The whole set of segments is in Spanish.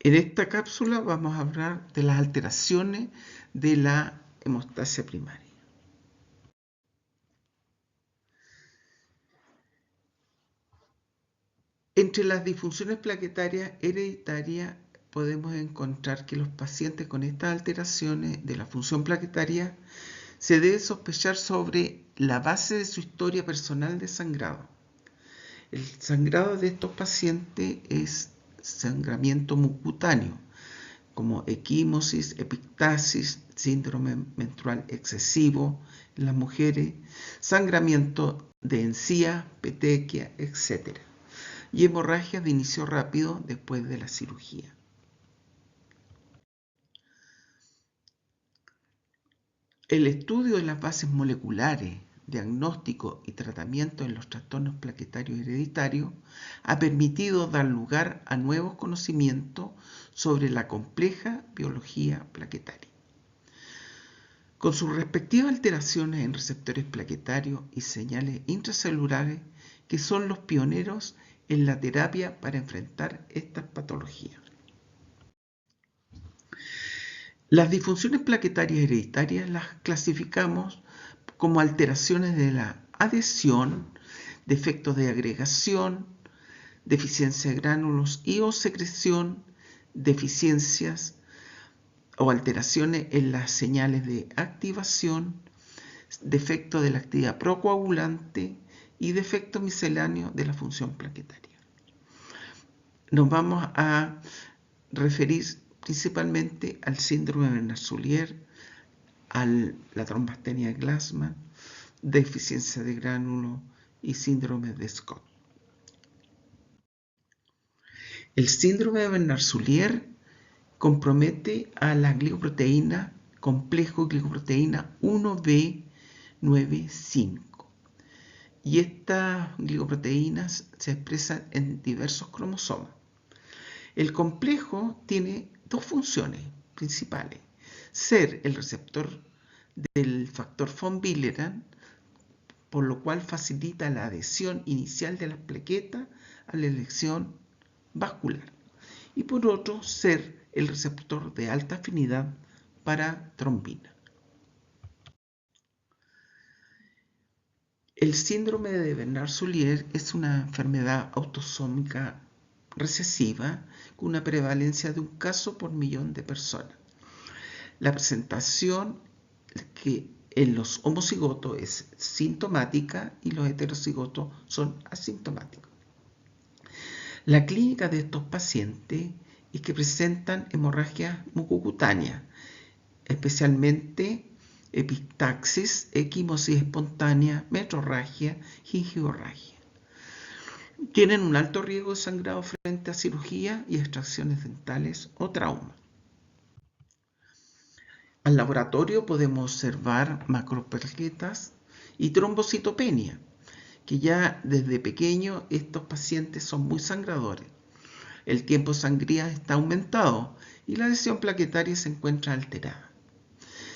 En esta cápsula vamos a hablar de las alteraciones de la hemostasia primaria. Entre las disfunciones plaquetarias hereditarias podemos encontrar que los pacientes con estas alteraciones de la función plaquetaria se debe sospechar sobre la base de su historia personal de sangrado. El sangrado de estos pacientes es sangramiento mucocutáneo, como equimosis, epictasis, síndrome menstrual excesivo en las mujeres, sangramiento de encía, petequia, etc. Y hemorragia de inicio rápido después de la cirugía. El estudio de las bases moleculares, diagnóstico y tratamiento en los trastornos plaquetarios hereditarios ha permitido dar lugar a nuevos conocimientos sobre la compleja biología plaquetaria. Con sus respectivas alteraciones en receptores plaquetarios y señales intracelulares que son los pioneros en la terapia para enfrentar estas patologías. Las disfunciones plaquetarias hereditarias las clasificamos como alteraciones de la adhesión, defectos de agregación, deficiencia de gránulos y o secreción, deficiencias o alteraciones en las señales de activación, defecto de la actividad procoagulante y defecto misceláneo de la función plaquetaria. Nos vamos a referir principalmente al síndrome de Bernard-Soulier, a la trombastenia de Glassman, deficiencia de gránulos y síndrome de Scott. El síndrome de Bernard-Soulier compromete a la glicoproteína, complejo glicoproteína 1B95. Y estas glicoproteínas se expresan en diversos cromosomas. El complejo tiene dos funciones principales: ser el receptor del factor von Willebrand, por lo cual facilita la adhesión inicial de las plaquetas a la elección vascular, y por otro, ser el receptor de alta afinidad para trombina. El síndrome de Bernard-Soulier es una enfermedad autosómica recesiva con una prevalencia de un caso por millón de personas. La presentación que en los homocigotos es sintomática y los heterocigotos son asintomáticos. La clínica de estos pacientes es que presentan hemorragias mucocutáneas, especialmente epictaxis, equimosis espontánea, metrorragia, gingivorragia. Tienen un alto riesgo de sangrado frente a cirugía y extracciones dentales o trauma. Al laboratorio podemos observar macroplaquetas y trombocitopenia, que ya desde pequeño estos pacientes son muy sangradores. El tiempo de sangría está aumentado y la adhesión plaquetaria se encuentra alterada.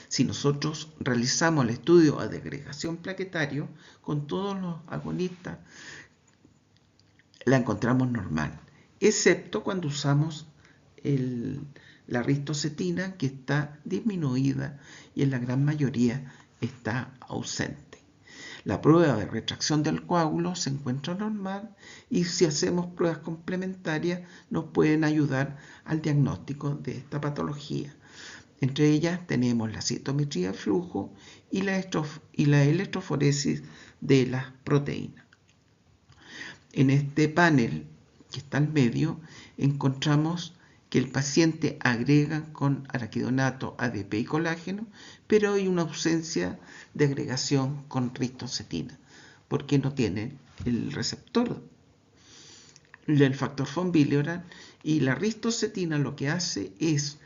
Si nosotros realizamos el estudio de agregación plaquetario con todos los agonistas, la encontramos normal, excepto cuando usamos la ristocetina, que está disminuida y en la gran mayoría está ausente. La prueba de retracción del coágulo se encuentra normal y si hacemos pruebas complementarias nos pueden ayudar al diagnóstico de esta patología. Entre ellas tenemos la citometría de flujo y la electroforesis de las proteínas. En este panel que está al medio encontramos que el paciente agrega con araquidonato, ADP y colágeno, pero hay una ausencia de agregación con ristocetina, porque no tiene el receptor del factor von Willebrand, y la ristocetina lo que hace es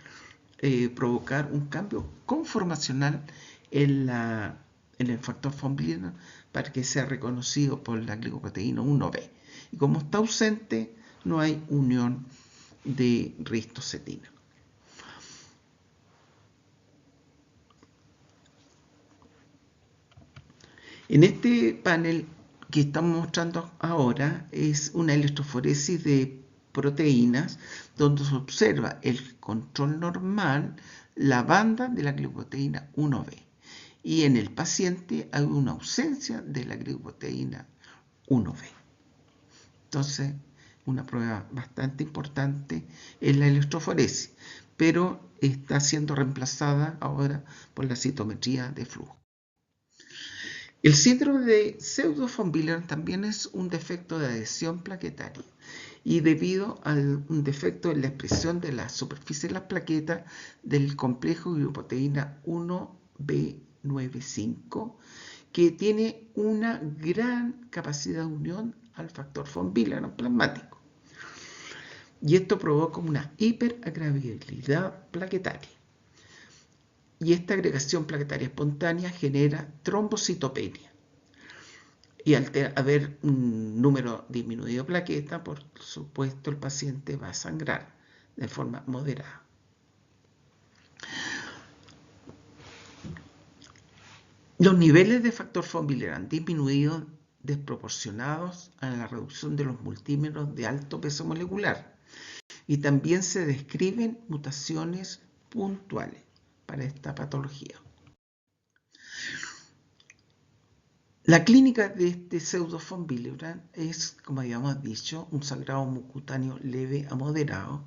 provocar un cambio conformacional en el factor von Willebrand para que sea reconocido por la glicoproteína 1B. Y como está ausente, no hay unión de ristocetina. En este panel que estamos mostrando ahora es una electroforesis de proteínas, donde se observa el control normal, la banda de la glicoproteína 1B. Y en el paciente hay una ausencia de la glicoproteína 1B. Entonces, una prueba bastante importante es la electroforesis, pero está siendo reemplazada ahora por la citometría de flujo. El síndrome de Pseudo-von Willebrand también es un defecto de adhesión plaquetaria y debido a un defecto en la expresión de la superficie de las plaquetas del complejo glicoproteína 1B95, que tiene una gran capacidad de unión al factor von Willebrand plasmático. Y esto provoca una hiperagregabilidad plaquetaria. Y esta agregación plaquetaria espontánea genera trombocitopenia. Y al haber un número disminuido de plaquetas, por supuesto, el paciente va a sangrar de forma moderada. Los niveles de factor von Willebrand disminuidos desproporcionados a la reducción de los multímeros de alto peso molecular. Y también se describen mutaciones puntuales para esta patología. La clínica de este pseudo von Willebrand es, como habíamos dicho, un sangrado mucutáneo leve a moderado,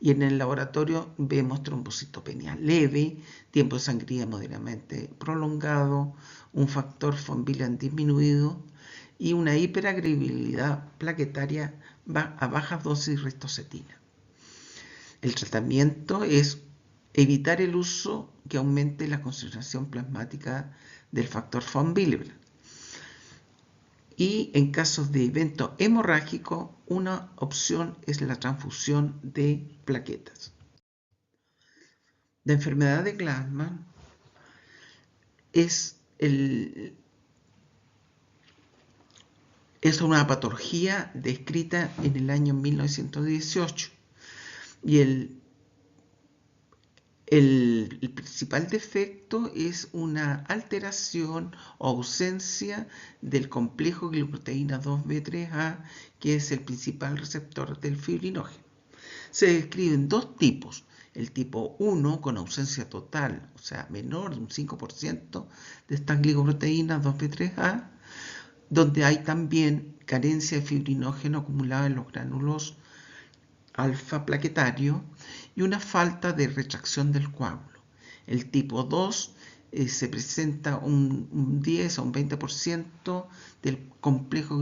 y en el laboratorio vemos trombocitopenia leve, tiempo de sangría moderadamente prolongado, un factor von Willebrand disminuido y una hiperagregabilidad plaquetaria a bajas dosis de ristocetina. El tratamiento es evitar el uso que aumente la concentración plasmática del factor von Willebrand. Y en casos de evento hemorrágico, una opción es la transfusión de plaquetas. La enfermedad de Glassman es una patología descrita en el año 1918 y el principal defecto es una alteración o ausencia del complejo glicoproteína 2B3A, que es el principal receptor del fibrinógeno. Se describen dos tipos: el tipo 1 con ausencia total, o sea, menor de un 5% de estas glicoproteínas 2B3A, donde hay también carencia de fibrinógeno acumulado en los gránulos alfa plaquetario y una falta de retracción del coágulo. El tipo 2 se presenta un 10 o un 20% del complejo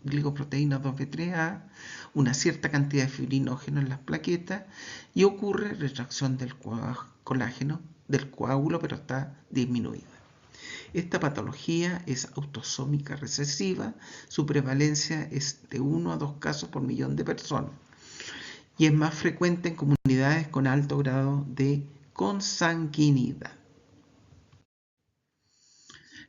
glicoproteína 2B3A, una cierta cantidad de fibrinógeno en las plaquetas y ocurre retracción del colágeno del coágulo, pero está disminuida. Esta patología es autosómica recesiva, su prevalencia es de 1 a 2 casos por millón de personas y es más frecuente en comunidades con alto grado de consanguinidad.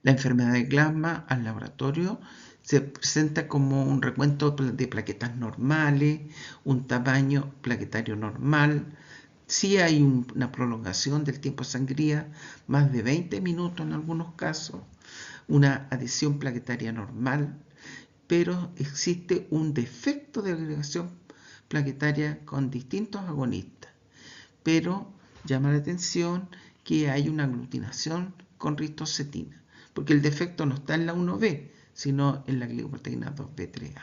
La enfermedad de Glassman al laboratorio se presenta como un recuento de plaquetas normales, un tamaño plaquetario normal. Sí hay una prolongación del tiempo de sangría, más de 20 minutos en algunos casos, una adhesión plaquetaria normal, pero existe un defecto de agregación plaquetaria con distintos agonistas, pero llama la atención que hay una aglutinación con ristocetina, porque el defecto no está en la 1B, sino en la glicoproteína 2B3A.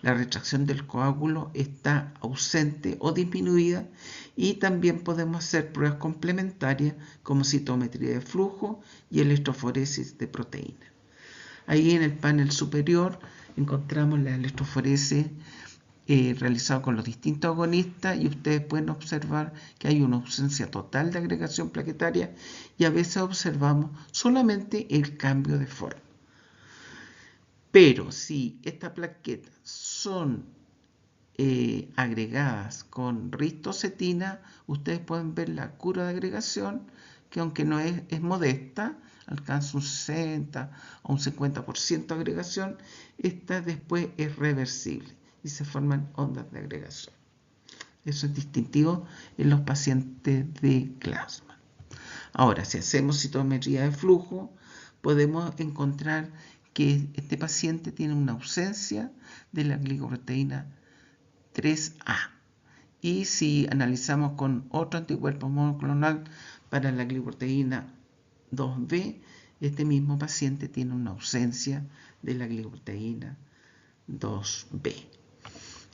La retracción del coágulo está ausente o disminuida y también podemos hacer pruebas complementarias como citometría de flujo y electroforesis de proteína. Ahí en el panel superior encontramos la electroforesis realizado con los distintos agonistas y ustedes pueden observar que hay una ausencia total de agregación plaquetaria y a veces observamos solamente el cambio de forma. Pero si estas plaquetas son agregadas con ristocetina, ustedes pueden ver la curva de agregación, que aunque no es modesta, alcanza un 60 o un 50% de agregación, esta después es reversible y se forman ondas de agregación. Eso es distintivo en los pacientes de Glassman. Ahora, si hacemos citometría de flujo, podemos encontrar que este paciente tiene una ausencia de la glicoproteína 3A. Y si analizamos con otro anticuerpo monoclonal para la glicoproteína 2B, este mismo paciente tiene una ausencia de la glicoproteína 2B.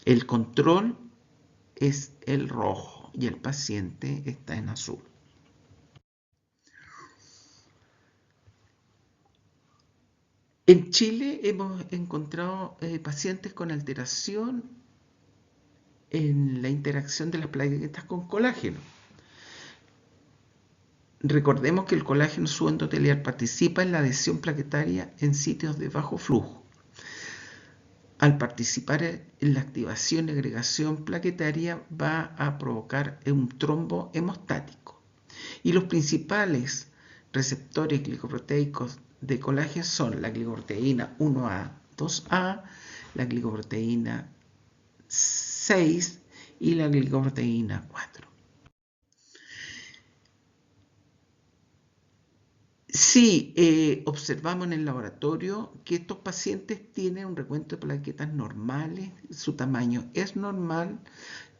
El control es el rojo y el paciente está en azul. En Chile hemos encontrado pacientes con alteración en la interacción de las plaquetas con colágeno. Recordemos que el colágeno subendotelial participa en la adhesión plaquetaria en sitios de bajo flujo. Al participar en la activación y agregación plaquetaria va a provocar un trombo hemostático. Y los principales receptores glicoproteicos de colágeno son la glicoproteína 1A, 2A, la glicoproteína 6 y la glicoproteína 4. Sí, observamos en el laboratorio que estos pacientes tienen un recuento de plaquetas normales, su tamaño es normal,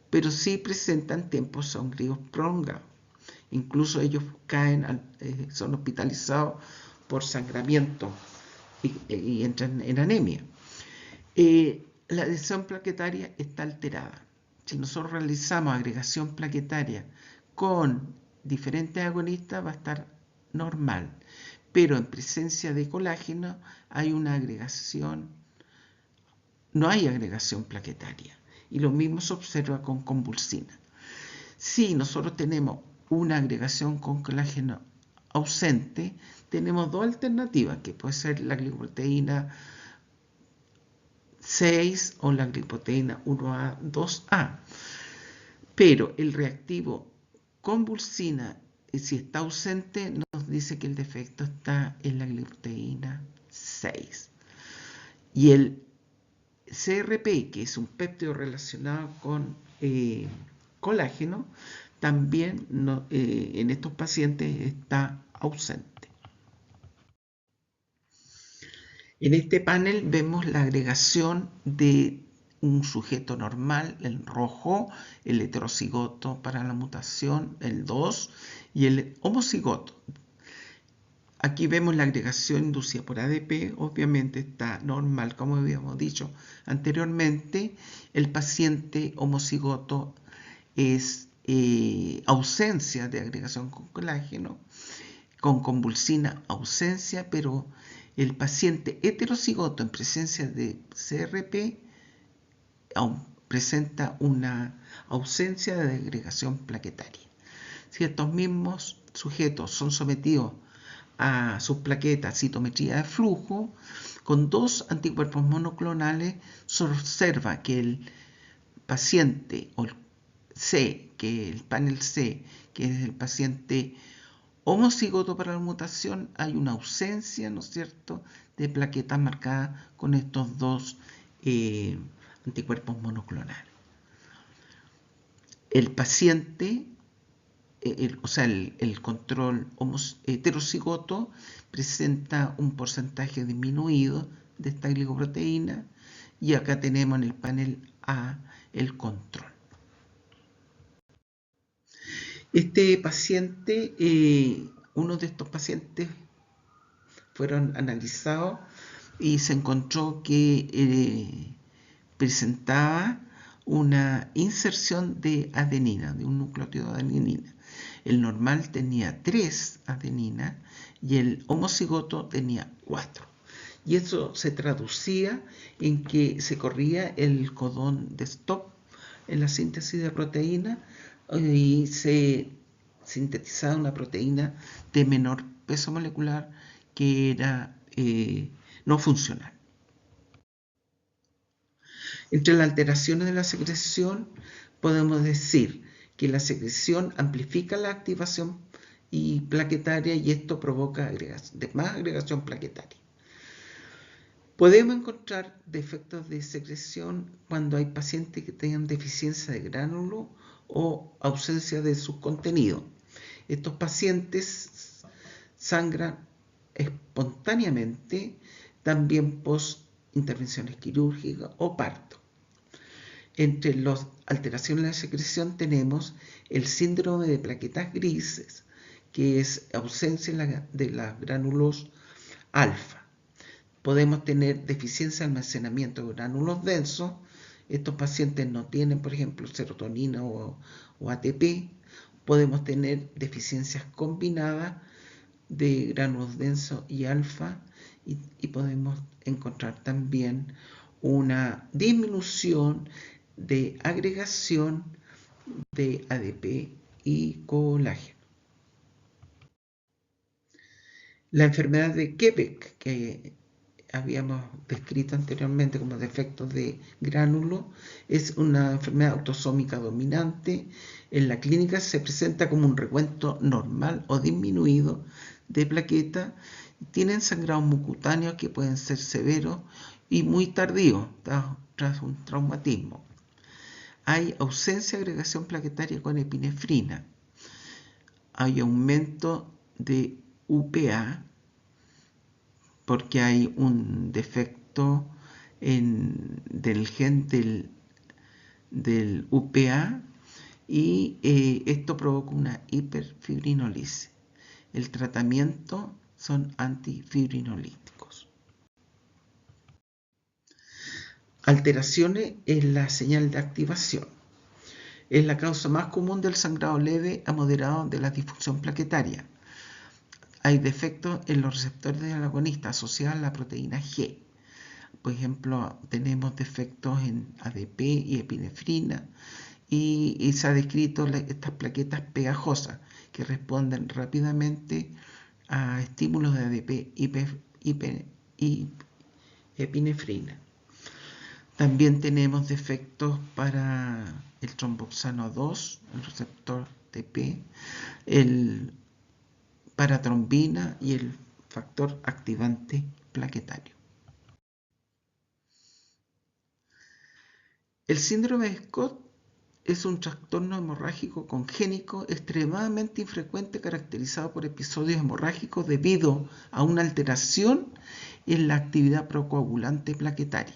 pero sí presentan tiempos sangríos prolongados. Incluso ellos son hospitalizados por sangramiento y entran en anemia. La adhesión plaquetaria está alterada. Si nosotros realizamos agregación plaquetaria con diferentes agonistas va a estar normal, pero en presencia de colágeno no hay agregación plaquetaria, y lo mismo se observa con convulsina. Si nosotros tenemos una agregación con colágeno ausente, tenemos dos alternativas, que puede ser la glicoproteína 6 o la glicoproteína 1A, 2A. Pero el reactivo convulsina, si está ausente, nos dice que el defecto está en la glicoproteína 6. Y el CRP, que es un péptido relacionado con colágeno, también en estos pacientes está ausente. En este panel vemos la agregación de un sujeto normal, el rojo, el heterocigoto para la mutación, el 2, y el homocigoto. Aquí vemos la agregación inducida por ADP, obviamente está normal, como habíamos dicho anteriormente. El paciente homocigoto es ausencia de agregación con colágeno, con convulsina ausencia, pero el paciente heterocigoto en presencia de CRP presenta una ausencia de agregación plaquetaria. Si estos mismos sujetos son sometidos a sus plaquetas citometría de flujo, con dos anticuerpos monoclonales se observa que el paciente o el panel C, que es el paciente homocigoto para la mutación, hay una ausencia, ¿no es cierto?, de plaquetas marcadas con estos dos anticuerpos monoclonales. El paciente, el control heterocigoto, presenta un porcentaje disminuido de esta glicoproteína, y acá tenemos en el panel A el control. Este paciente, uno de estos pacientes fueron analizados y se encontró que presentaba una inserción de adenina, de un nucleótido de adenina. El normal tenía 3 adeninas y el homocigoto tenía 4. Y eso se traducía en que se corría el codón de stop en la síntesis de proteína y se sintetizaba una proteína de menor peso molecular que era no funcional. Entre las alteraciones de la secreción podemos decir que la secreción amplifica la activación plaquetaria, y esto provoca más agregación plaquetaria. Podemos encontrar defectos de secreción cuando hay pacientes que tengan deficiencia de gránulo o ausencia de sus contenidos. Estos pacientes sangran espontáneamente, también post intervenciones quirúrgicas o parto. Entre las alteraciones de la secreción tenemos el síndrome de plaquetas grises, que es ausencia de los gránulos alfa. Podemos tener deficiencia de almacenamiento de gránulos densos. Estos pacientes no tienen, por ejemplo, serotonina o ATP. Podemos tener deficiencias combinadas de gránulos densos y alfa, y podemos encontrar también una disminución de agregación de ADP y colágeno. La enfermedad de Quebec, que habíamos descrito anteriormente como defectos de gránulo, es una enfermedad autosómica dominante. En la clínica se presenta como un recuento normal o disminuido de plaquetas. Tienen sangrados mucutáneos que pueden ser severos y muy tardíos tras un traumatismo. Hay ausencia de agregación plaquetaria con epinefrina. Hay aumento de UPA porque hay un defecto del gen del UPA, y esto provoca una hiperfibrinolisis. El tratamiento son antifibrinolíticos. Alteraciones en la señal de activación. Es la causa más común del sangrado leve a moderado de la disfunción plaquetaria. Hay defectos en los receptores del agonista asociados a la proteína G. Por ejemplo, tenemos defectos en ADP y epinefrina, y se ha descrito estas plaquetas pegajosas que responden rápidamente a estímulos de ADP y epinefrina. También tenemos defectos para el tromboxano 2, el receptor TP, el paratrombina y el factor activante plaquetario. El síndrome de Scott es un trastorno hemorrágico congénito extremadamente infrecuente, caracterizado por episodios hemorrágicos debido a una alteración en la actividad procoagulante plaquetaria.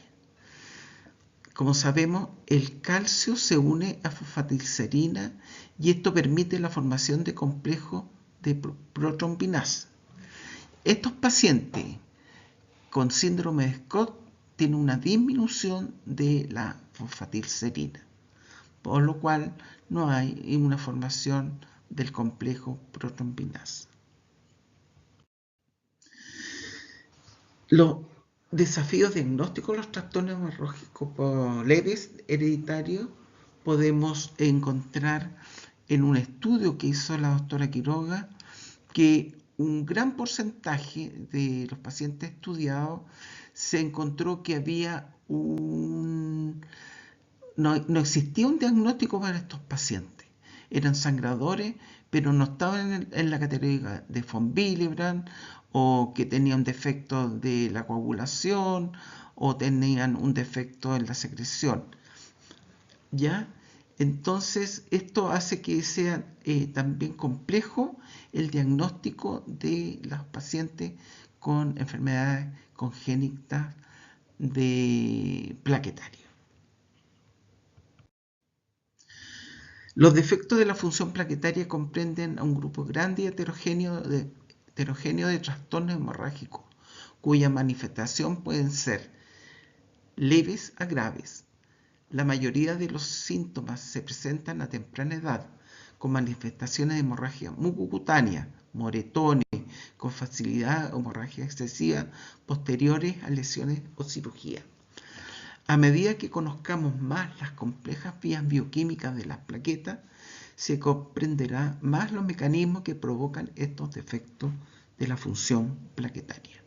Como sabemos, el calcio se une a fosfatilcerina y esto permite la formación de complejos de protrombinasa. Estos pacientes con síndrome de Scott tienen una disminución de la fosfatilcerina, por lo cual no hay una formación del complejo protrombinasa. Los desafíos diagnósticos de los trastornos hemorrágicos leves hereditarios podemos encontrar en un estudio que hizo la doctora Quiroga que un gran porcentaje de los pacientes estudiados se encontró que había no existía un diagnóstico para estos pacientes. Eran sangradores, pero no estaban en la categoría de von Willebrand, o que tenían defecto de la coagulación, o tenían un defecto en la secreción. ¿Ya? Entonces, esto hace que sea también complejo el diagnóstico de los pacientes con enfermedades congénitas de plaquetaria. Los defectos de la función plaquetaria comprenden a un grupo grande y heterogéneo de trastornos hemorrágicos, cuya manifestación pueden ser leves a graves. La mayoría de los síntomas se presentan a temprana edad, con manifestaciones de hemorragia mucocutánea, moretones, con facilidad hemorragia excesiva, posteriores a lesiones o cirugía. A medida que conozcamos más las complejas vías bioquímicas de las plaquetas, se comprenderá más los mecanismos que provocan estos defectos de la función plaquetaria.